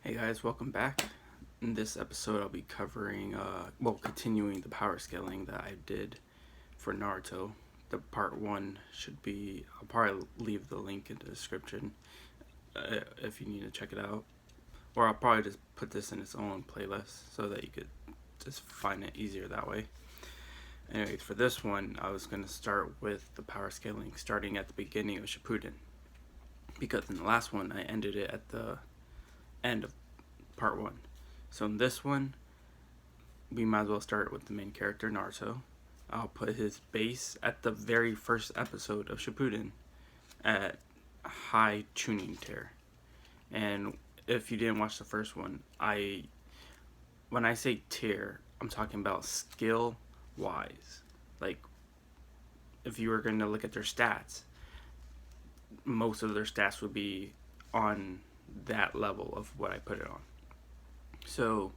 Hey guys, welcome back. In this episode, I'll be covering, continuing the power scaling that I did for Naruto. The part one should be, I'll probably leave the link in the description if you need to check it out. Or I'll probably just put this in its own playlist so that you could just find it easier that way. Anyways, for this one, I was going to start with the power scaling starting at the beginning of Shippuden. Because in the last one, I ended it at the end of part one. So in this one, we might as well start with the main character, Naruto. I'll put his base at the very first episode of Shippuden at high Chunin tier. And if you didn't watch the first one, when I say tier, I'm talking about skill wise. Like, if you were going to look at their stats, most of their stats would be on that level of what I put it on. So,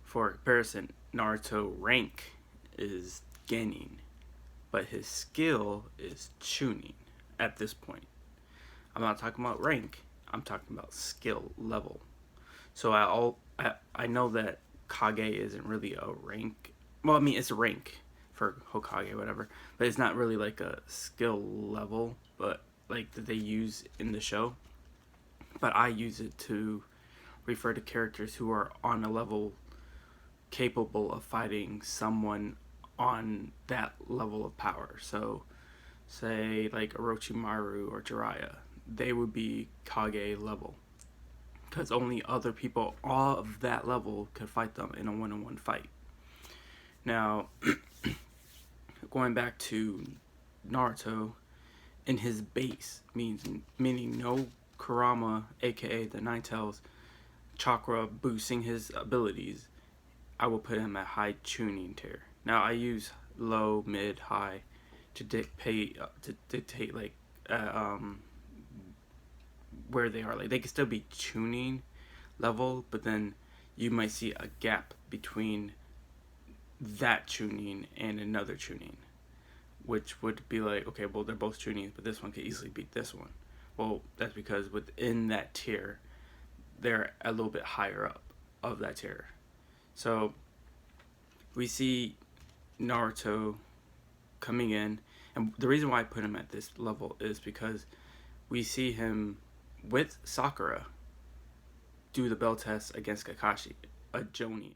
for comparison, Naruto rank is Genin, but his skill is Chunin at this point. I'm not talking about rank, I'm talking about skill level. So I know that Kage isn't really a rank. Well, I mean, it's a rank for Hokage, whatever, but it's not really like a skill level, but like that they use in the show. But I use it to refer to characters who are on a level capable of fighting someone on that level of power. So, say like Orochimaru or Jiraiya, they would be Kage level. Because only other people of that level could fight them in a one-on-one fight. Now, going back to Naruto, in his base, meaning no Kurama, aka the Nine Tails, chakra boosting his abilities, I will put him at high Chunin tier. Now I use low, mid, high to dictate like where they are. Like they can still be Chunin level, but then you might see a gap between that Chunin and another Chunin, which would be like, okay, well they're both Chunins, but this one could easily beat this one. Well, that's because within that tier, they're a little bit higher up of that tier. So we see Naruto coming in, and the reason why I put him at this level is because we see him with Sakura do the bell test against Kakashi, a Jounin.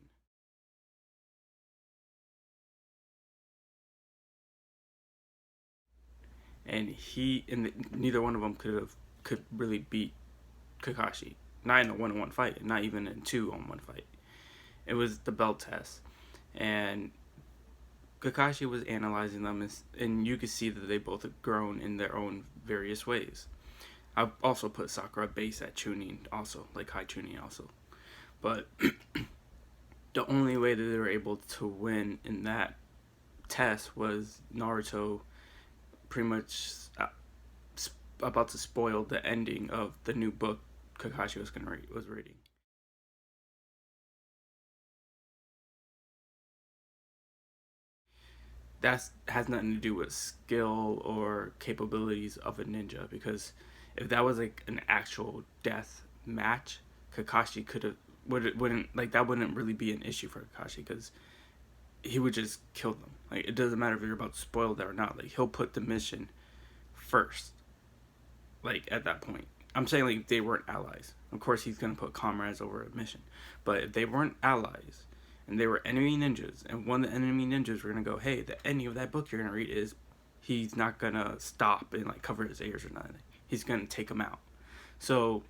And neither one of them could really beat Kakashi. Not in a one-on-one fight, not even in two-on-one fight. It was the belt test, and Kakashi was analyzing them, and you could see that they both have grown in their own various ways. I also put Sakura base at Chunin, also like high Chunin, also. But the only way that they were able to win in that test was Naruto pretty much about to spoil the ending of the new book Kakashi was reading. That has nothing to do with skill or capabilities of a ninja, because if that was like an actual death match, Kakashi could have wouldn't like that wouldn't really be an issue for Kakashi, because he would just kill them. Like, it doesn't matter if you're about to spoil that or not. Like, he'll put the mission first. Like, at that point, I'm saying like they weren't allies. Of course, he's gonna put comrades over a mission, but if they weren't allies and they were enemy ninjas, and one of the enemy ninjas were gonna go, hey, the ending of that book you're gonna read is he's not gonna stop and like cover his ears or nothing. He's gonna take them out. So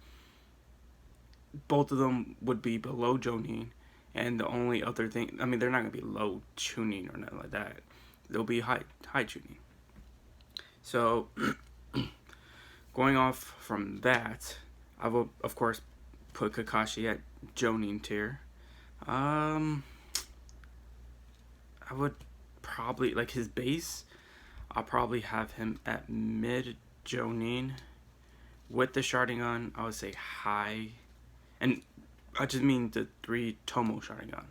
both of them would be below Jounin, and the only other thing, I mean, they're not gonna be low Chunin or nothing like that. They'll be high Chunin. So going off from that, I will of course put Kakashi at Jounin tier. I would probably like his base. I'll probably have him at mid Jounin. With the Sharingan, I would say high, and I just mean the 3 Tomo Sharingan.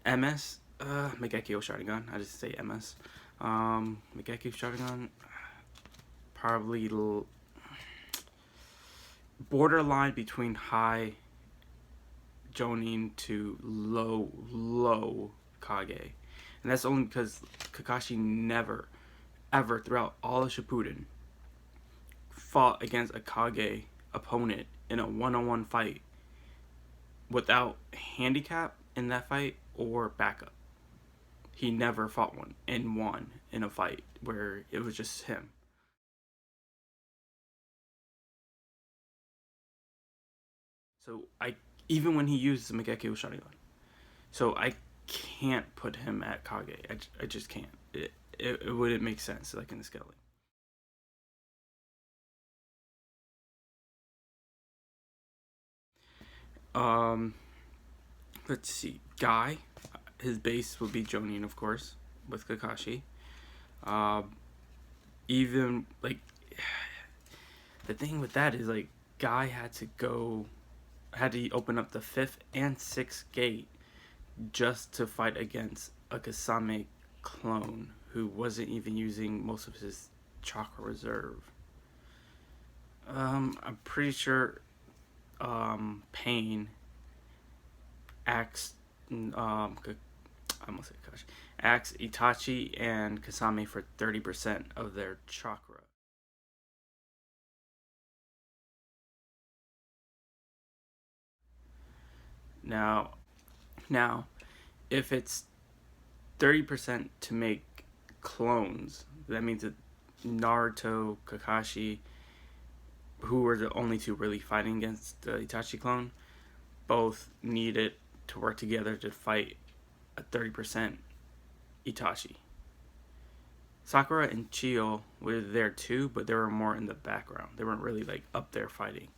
MS, Megekyo Sharingan. I just say MS. Megekyo Sharingan, probably borderline between high Jounin to low Kage. And that's only because Kakashi never, ever throughout all of Shippuden fought against a Kage opponent in a one-on-one fight without handicap in that fight or backup. He never fought one and won in a fight where it was just him. So I even when he used the Mangekyo Sharingan, so I can't put him at Kage. I just can't. It wouldn't make sense like in the scaling. Um, let's see. Guy, his base would be Jounin, of course, with Kakashi. Um, even like the thing with that is like Guy had to open up the 5th and 6th gate just to fight against a Kisame clone who wasn't even using most of his chakra reserve. I'm pretty sure Pein asked I almost said Kakashi asked Itachi and Kisame for 30% of their chakra. Now, now, if it's 30% to make clones, that means that Naruto, Kakashi, who were the only two really fighting against the Itachi clone, both needed to work together to fight a 30% Itachi. Sakura and Chiyo were there too, but they were more in the background. They weren't really like up there fighting.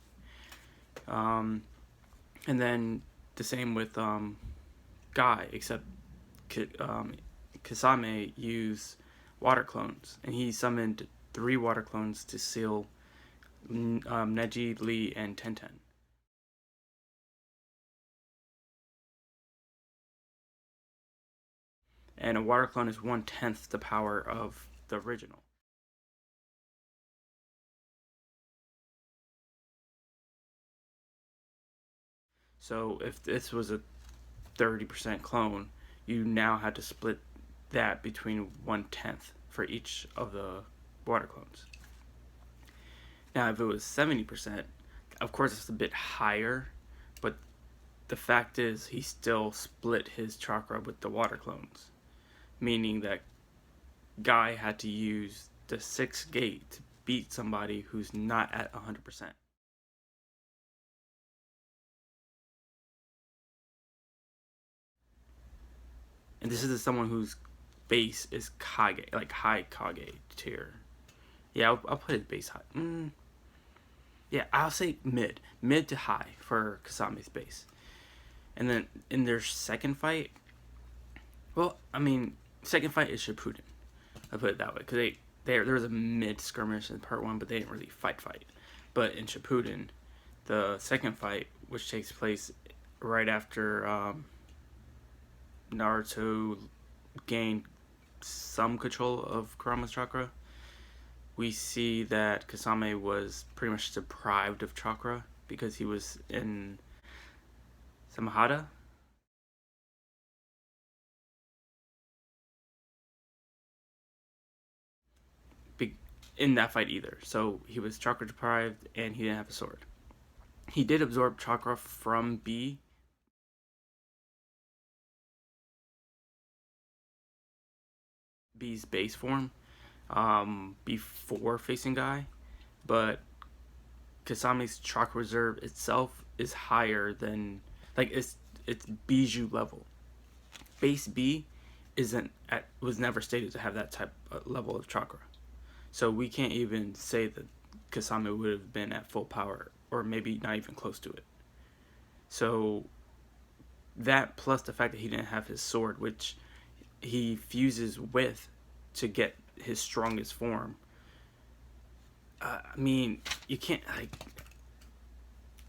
And then the same with Guy, except Kisame used water clones, and he summoned 3 water clones to seal Neji, Lee, and Tenten. And a water clone is 1/10 the power of the original. So if this was a 30% clone, you now had to split that between 1/10 for each of the water clones. Now, if it was 70%, of course it's a bit higher, but the fact is he still split his chakra with the water clones, meaning that Guy had to use the 6th gate to beat somebody who's not at 100%. And this is someone whose base is Kage, like high Kage tier. Yeah, I'll put his base high. Yeah, I'll say mid to high for Kasame's base. And then in their second fight, well, I mean, second fight is Shippuden. I put it that way because there was a mid skirmish in part 1, but they didn't really fight. But in Shippuden, the second fight, which takes place right after Naruto gained some control of Kurama's chakra, we see that Kisame was pretty much deprived of chakra because he was in Samahada. In that fight either. So he was chakra deprived and he didn't have a sword. He did absorb chakra from B's base form before facing Guy, but Kasame's chakra reserve itself is higher than like it's Bijou level. Base B isn't was never stated to have that type of level of chakra. So we can't even say that Kisame would have been at full power or maybe not even close to it. So that plus the fact that he didn't have his sword, which he fuses with to get his strongest form. I mean, you can't like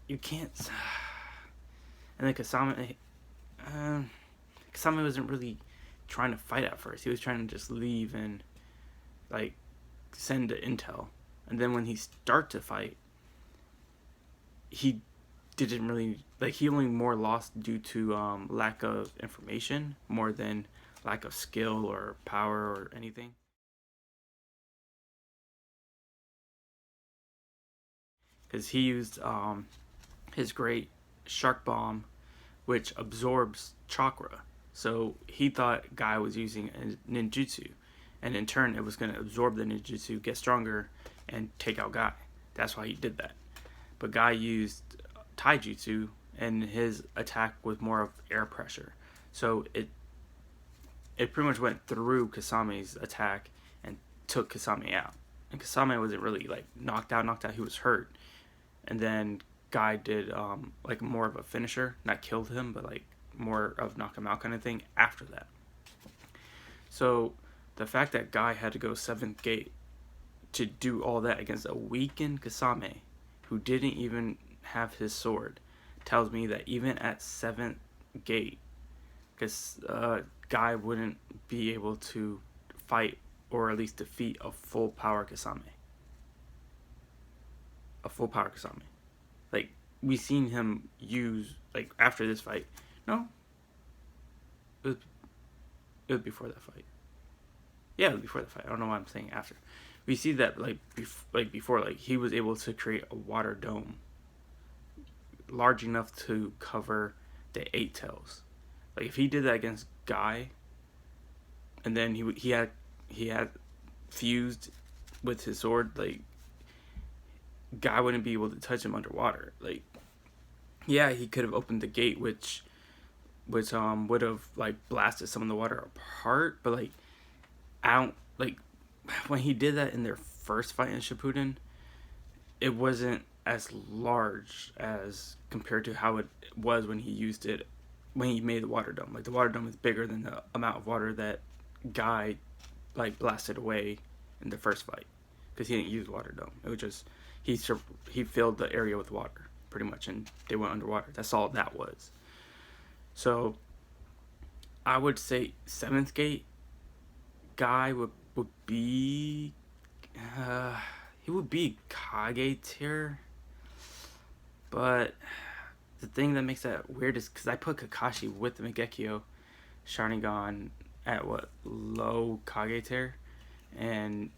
you can't. And then Kisame wasn't really trying to fight at first. He was trying to just leave and like send intel. And then when he start to fight, he didn't really like. He only more lost due to lack of information more than lack of skill or power or anything. Because he used his great shark bomb, which absorbs chakra. So he thought Guy was using a ninjutsu, and in turn, it was going to absorb the ninjutsu, get stronger, and take out Guy. That's why he did that. But Guy used taijutsu, and his attack was more of air pressure. So it pretty much went through Kasame's attack and took Kisame out. And Kisame wasn't really like knocked out. Knocked out. He was hurt. And then Guy did like more of a finisher, not killed him, but like more of knock him out kind of thing after that. So the fact that Guy had to go seventh gate to do all that against a weakened Kisame, who didn't even have his sword, tells me that even at seventh gate, because Guy wouldn't be able to fight or at least defeat a full power Kisame. A full power Kisame. Like, we seen him use, like, after this fight. No. It was before that fight. Yeah, it was before the fight. I don't know why I'm saying after. We see that, like, before, like, he was able to create a water dome large enough to cover the 8 tails. Like, if he did that against Guy, and then he had fused with his sword, like, Guy wouldn't be able to touch him underwater. Like, yeah, he could have opened the gate, which would have like blasted some of the water apart. But like, I don't like when he did that in their first fight in Shippuden, it wasn't as large as compared to how it was when he used it when he made the water dome. Like, the water dome is bigger than the amount of water that Guy like blasted away in the first fight, because he didn't use water dome. It was just he filled the area with water pretty much, and they went underwater. That's all that was. So I would say seventh gate Guy would be he would be Kage tier, but the thing that makes that weird is because I put Kakashi with the Mangekyo Sharingan at what, low Kage tier, and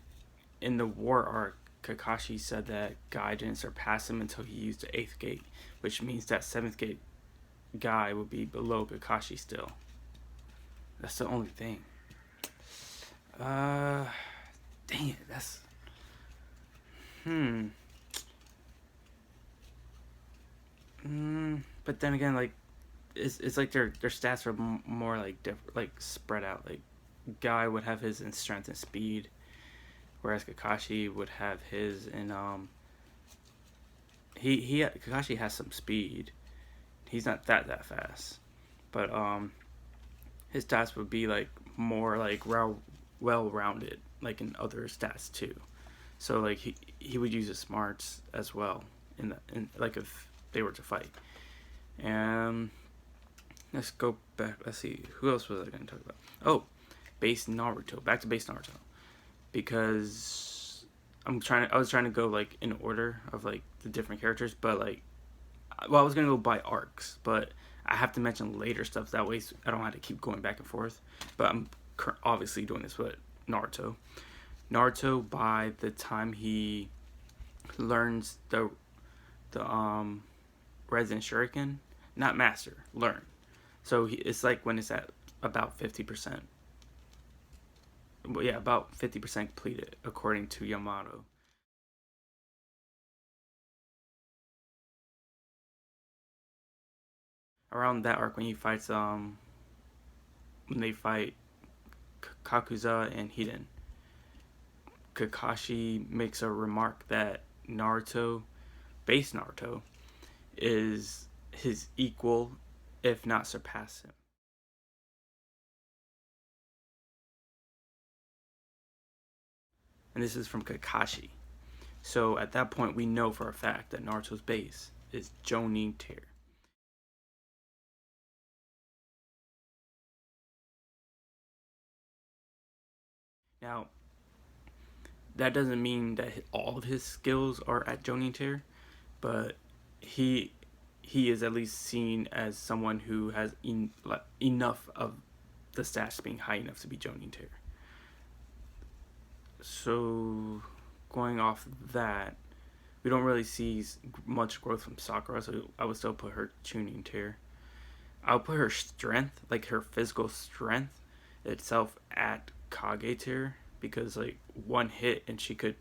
in the war arc, Kakashi said that Guy didn't surpass him until he used the 8th gate, which means that 7th gate Guy would be below Kakashi still. That's the only thing. Dang it, that's... But then again, like, it's like their stats are more like like spread out. Like, Guy would have his in strength and speed, whereas Kakashi would have his in Kakashi has some speed. He's not that fast, but his stats would be like more like well rounded, like in other stats too. So like he would use his smarts as well in like if they were to fight. Let's go back. Let's see, who else was I going to talk about? Oh, base Naruto. Back to base Naruto, because I was trying to go like in order of like the different characters, but like, well, I was gonna go by arcs, but I have to mention later stuff, that way I don't have to keep going back and forth. But I'm obviously doing this with Naruto. Naruto, by the time he learns the Resident Shuriken, not master, learn. So it's like when it's at about 50%. Well, yeah, about 50% completed according to Yamato. Around that arc, when he fights when they fight Kakuza and Hiden, Kakashi makes a remark that Naruto, base Naruto, is his equal, if not surpass him. And this is from Kakashi. So at that point, we know for a fact that Naruto's base is Jounin tier. Now, that doesn't mean that all of his skills are at Jounin tier, but he he is at least seen as someone who has enough of the stats being high enough to be Jounin tier. So going off that, we don't really see much growth from Sakura, so I would still put her Chunin tier. I would put her strength, like her physical strength itself, at Kage tier, because like one hit and she could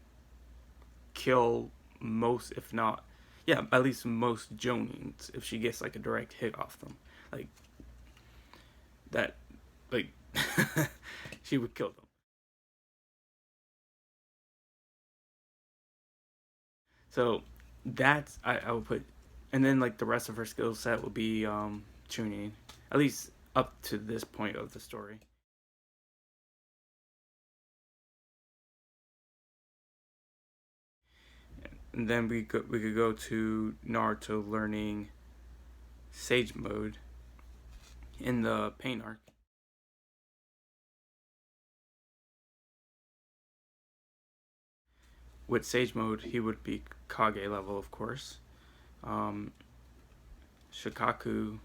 kill most, if not, yeah, at least most Jounins if she gets like a direct hit off them, like that, like she would kill them. So that's I would put, and then like the rest of her skill set will be tuning, at least up to this point of the story. And then we could go to Naruto learning Sage mode in the Pain arc. With Sage mode, he would be Kage level, of course. Um, Shikaku,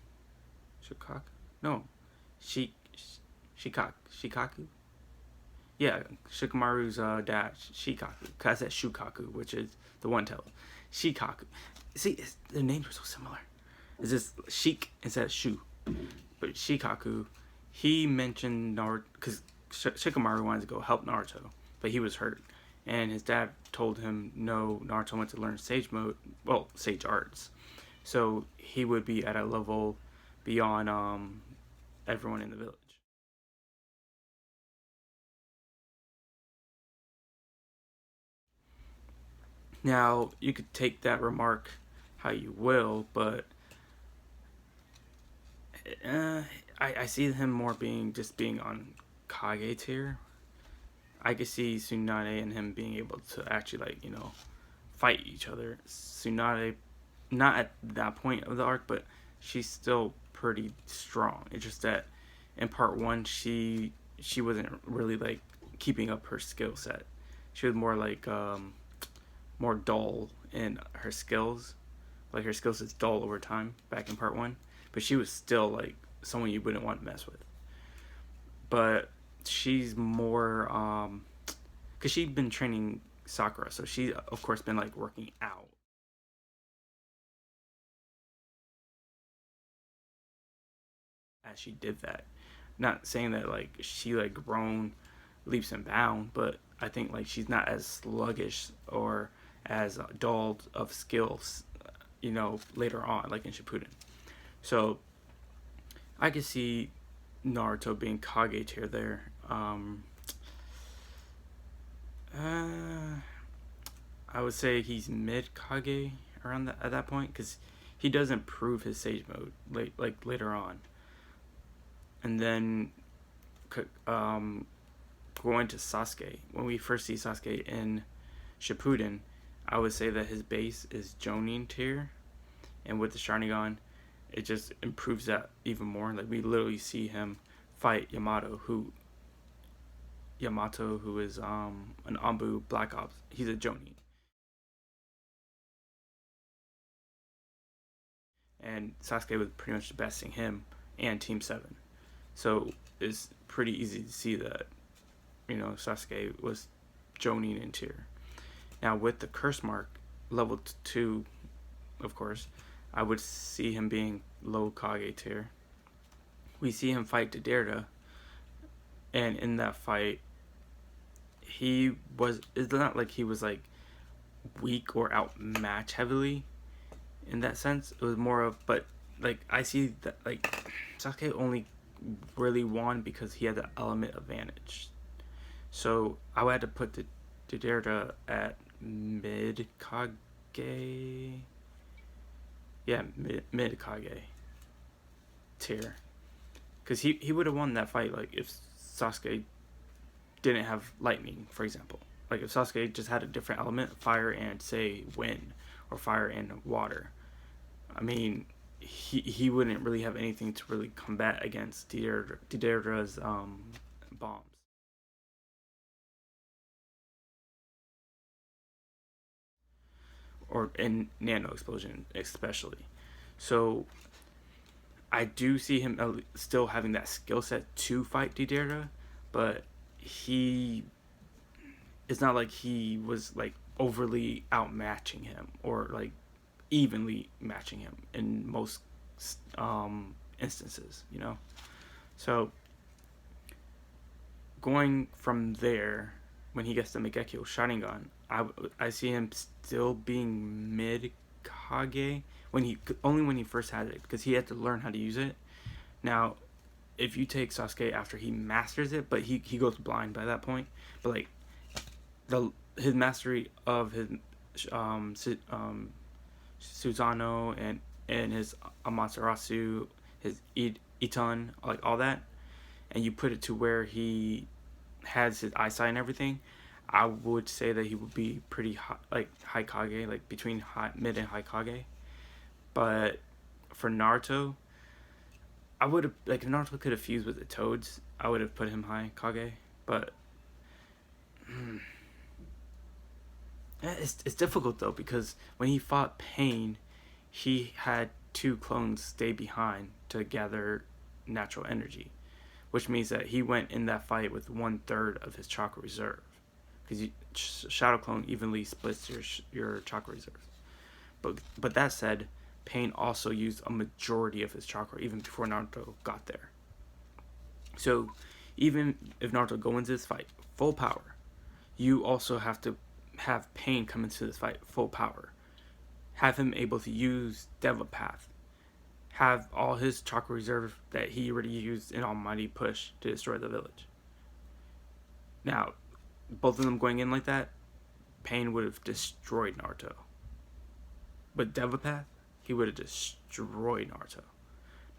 Shikaku, no, Shik, Shikaku. Yeah, Shikamaru's dad, Shikaku. Cause I said Shukaku, which is the one tail. Shikaku. See, their names are so similar. It's just Shik instead of Shu. But Shikaku, he mentioned Naruto because Shikamaru wanted to go help Naruto, but he was hurt, and his dad told him no. Naruto went to learn Sage mode, well, Sage arts, so he would be at a level beyond everyone in the village. Now you could take that remark how you will, but I see him more being just being on Kage tier. I could see Tsunade and him being able to actually like fight each other. Tsunade, not at that point of the arc, but she's still pretty strong. It's just that in part one she wasn't really like keeping up her skill set. She was more like more dull in her skills. Like her skills is dull over time back in part one, but she was still like someone you wouldn't want to mess with. But she's more because she'd been training Sakura, so she of course been like working out as she did that. Not saying that like she like grown leaps and bounds, but I think like she's not as sluggish or as dulled of skills, later on, like in Shippuden. So I could see Naruto being Kage tier there. Uh, I would say he's mid Kage around at that point because he does improve his Sage mode like later on, and then um, going to Sasuke. When we first see Sasuke in Shippuden, I would say that his base is Jounin tier, and with the Sharingan, it just improves that even more. Like we literally see him fight Yamato, who is an Anbu Black Ops. He's a Jounin, and Sasuke was pretty much besting him and Team Seven. So it's pretty easy to see that Sasuke was Jounin in tier. Now with the curse mark level 2, of course, I would see him being low Kage tier. We see him fight Deidara, and in that fight, it's not like he was like weak or outmatched heavily in that sense. It was more of, but like I see that like Sasuke only really won because he had the element advantage. So I would have to put the Deidara at mid Kage. Yeah, mid Kage tier. Because he would have won that fight like if Sasuke didn't have lightning, for example. Like if Sasuke just had a different element, fire and say wind, or fire and water. I mean, he wouldn't really have anything to really combat against Deidara's bombs. Or in nano explosion especially. So I do see him still having that skill set to fight Deidara, but he it's not like he was like overly outmatching him or like evenly matching him in most instances, you know. So going from there, when he gets the Megekyo Sharingan, I see him still being mid Kage when he only when he first had it, because he had to learn how to use it. Now, if you take Sasuke after he masters it, but he goes blind by that point, but like his mastery of his Susanoo and his Amaterasu, his Iton, like all that, and you put it to where he has his eyesight and everything, I would say that he would be pretty high, like high Kage, like between mid and high Kage. But for Naruto, I would have, like, if Naruto could have fused with the Toads, I would have put him high Kage. But it's difficult though, because when he fought Pein, he had 2 clones stay behind to gather natural energy, which means that he went in that fight with 1/3 of his chakra reserve, because Shadow Clone evenly splits your chakra reserve. But that said, Pain also used a majority of his chakra even before Naruto got there. So even if Naruto goes into this fight full power, you also have to have Pain come into this fight full power. Have him able to use Deva Path. Have all his chakra reserve that he already used in Almighty Push to destroy the village. Now, both of them going in like that, Pain would have destroyed Naruto. But Deva Path, he would have destroyed Naruto.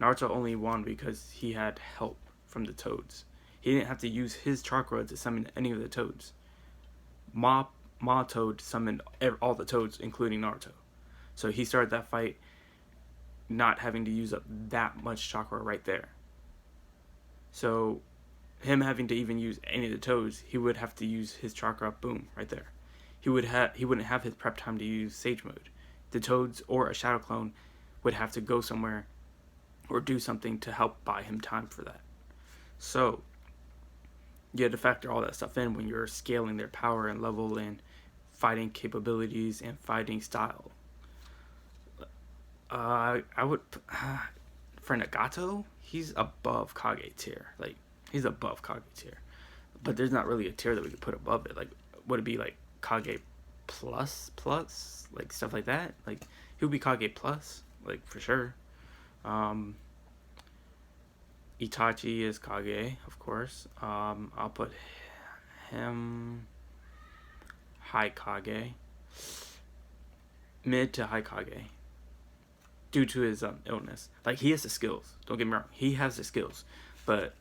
Naruto only won because he had help from the Toads. He didn't have to use his chakra to summon any of the Toads. Ma Toad summoned all the Toads, including Naruto. So he started that fight not having to use up that much chakra right there. So him having to even use any of the Toads, he would have to use his chakra, boom, right there. He wouldn't have his prep time to use Sage Mode. The Toads or a Shadow Clone would have to go somewhere or do something to help buy him time for that. So you had to factor all that stuff in when you're scaling their power and level and fighting capabilities and fighting style. I would for Nagato, he's above Kage tier. Like, he's above Kage tier, but there's not really a tier that we could put above it. Like, would it be like Kage plus, like stuff like that? Like, he would be Kage plus, like, for sure. Itachi is Kage, of course. I'll put him high Kage, mid to high Kage, due to his illness. Like, he has the skills. Don't get me wrong, he has the skills, but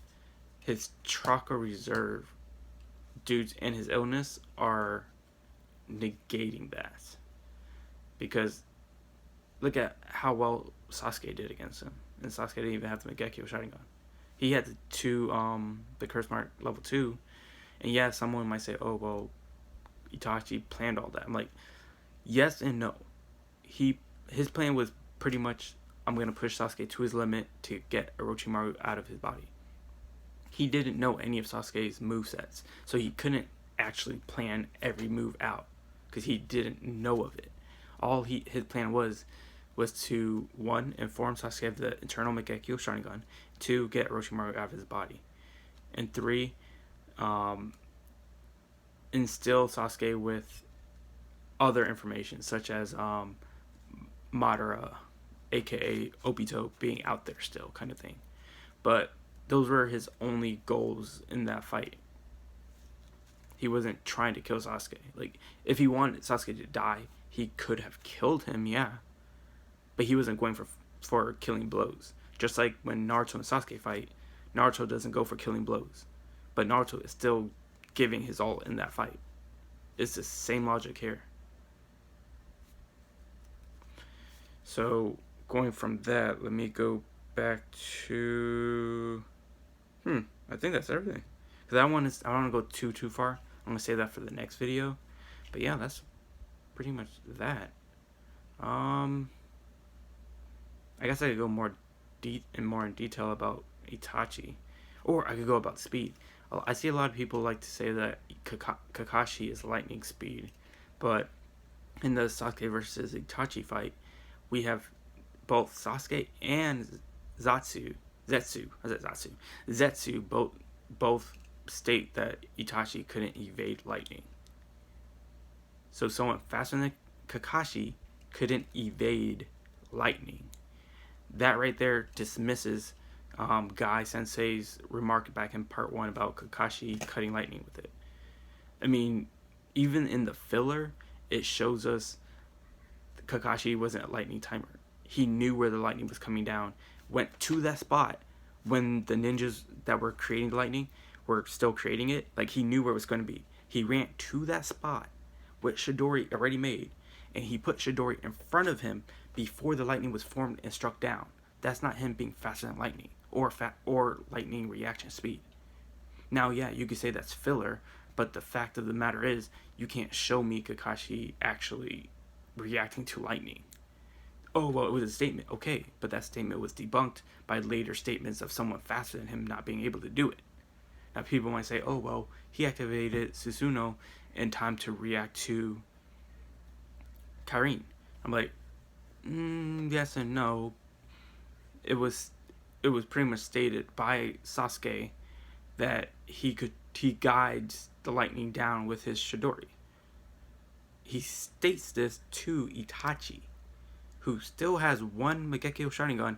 his chakra reserve, due to his illness, are negating that. Because look at how well Sasuke did against him, and Sasuke didn't even have the Megekyo Sharingan. He had the Curse Mark level 2, and yeah, someone might say, oh well, Itachi planned all that. I'm like, yes and no. His plan was pretty much, I'm gonna push Sasuke to his limit to get Orochimaru out of his body. He didn't know any of Sasuke's movesets, so he couldn't actually plan every move out because he didn't know of it. All his plan was to, 1, inform Sasuke of the internal Megekyo Sharingan, 2, get Orochimaru out of his body, and 3, instill Sasuke with other information such as Madara, aka Obito, being out there still, kind of thing. But those were his only goals in that fight. He wasn't trying to kill Sasuke. Like, if he wanted Sasuke to die, he could have killed him, yeah. But he wasn't going for killing blows. Just like when Naruto and Sasuke fight, Naruto doesn't go for killing blows. But Naruto is still giving his all in that fight. It's the same logic here. So, going from that, let me go back to... I think that's everything. Because I don't want to go too far. I'm going to save that for the next video. But yeah, that's pretty much that. I guess I could go more in detail about Itachi, or I could go about speed. I see a lot of people like to say that Kakashi is lightning speed, but in the Sasuke versus Itachi fight, we have both Sasuke and Zetsu both state that Itachi couldn't evade lightning. So someone faster than Kakashi couldn't evade lightning. That right there dismisses Guy Sensei's remark back in part 1 about Kakashi cutting lightning with it. I mean, even in the filler, it shows us Kakashi wasn't a lightning timer. He knew where the lightning was coming down, went to that spot when the ninjas that were creating the lightning were still creating it. Like, he knew where it was going to be. He ran to that spot with Chidori already made, and he put Chidori in front of him before the lightning was formed and struck down. That's not him being faster than lightning or lightning reaction speed. Now, yeah, you could say that's filler, but the fact of the matter is, you can't show me Kakashi actually reacting to lightning. Oh, well, it was a statement. Okay, but that statement was debunked by later statements of someone faster than him not being able to do it. Now, people might say, oh, well, he activated Susanoo in time to react to Karin. I'm like, yes and no. It was pretty much stated by Sasuke that he guides the lightning down with his Chidori. He states this to Itachi, who still has one Mangekyo Sharingan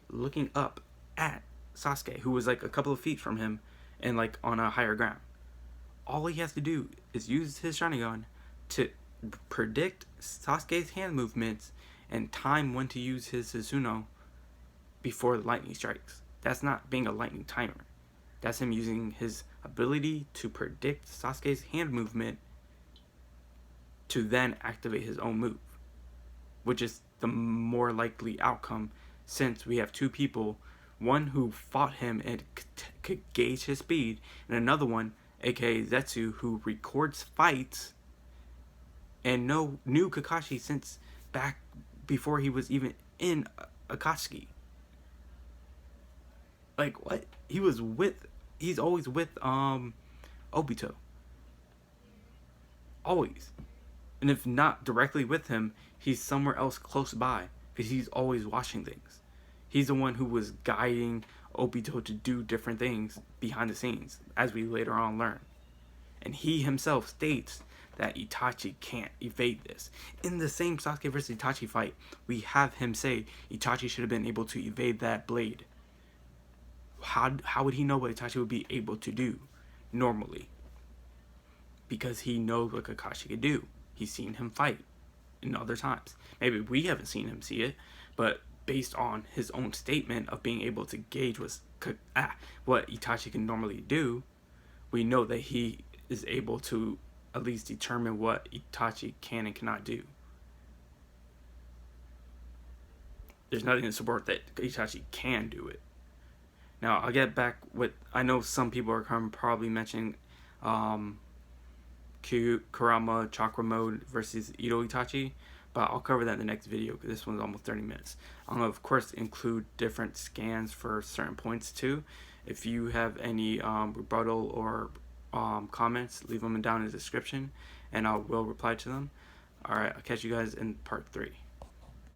looking up at Sasuke, who was like a couple of feet from him and like on a higher ground. All he has to do is use his Sharingan to predict Sasuke's hand movements and time when to use his Susanoo before the lightning strikes. That's not being a lightning timer. That's him using his ability to predict Sasuke's hand movement to then activate his own move, which is the more likely outcome since we have two people, one who fought him and could gauge his speed, and another one, aka Zetsu, who records fights and knew Kakashi since back before he was even in Akatsuki. Like, what? He's always with Obito. Always. And if not directly with him, he's somewhere else close by, because he's always watching things. He's the one who was guiding Obito to do different things behind the scenes, as we later on learn. And he himself states that Itachi can't evade this. In the same Sasuke versus Itachi fight, we have him say Itachi should have been able to evade that blade. How would he know what Itachi would be able to do normally? Because he knows what Kakashi could do. He's seen him fight in other times. Maybe we haven't seen him see it, but based on his own statement of being able to gauge what Itachi can normally do, we know that he is able to at least determine what Itachi can and cannot do. There's nothing to support that Itachi can do it. Now, I'll get back with, I know some people are probably mentioning Kurama Chakra Mode versus Ito Itachi, but I'll cover that in the next video because this one's almost 30 minutes. I'm going to, of course, include different scans for certain points too. If you have any rebuttal or comments, leave them down in the description and I will reply to them. Alright, I'll catch you guys in part 3.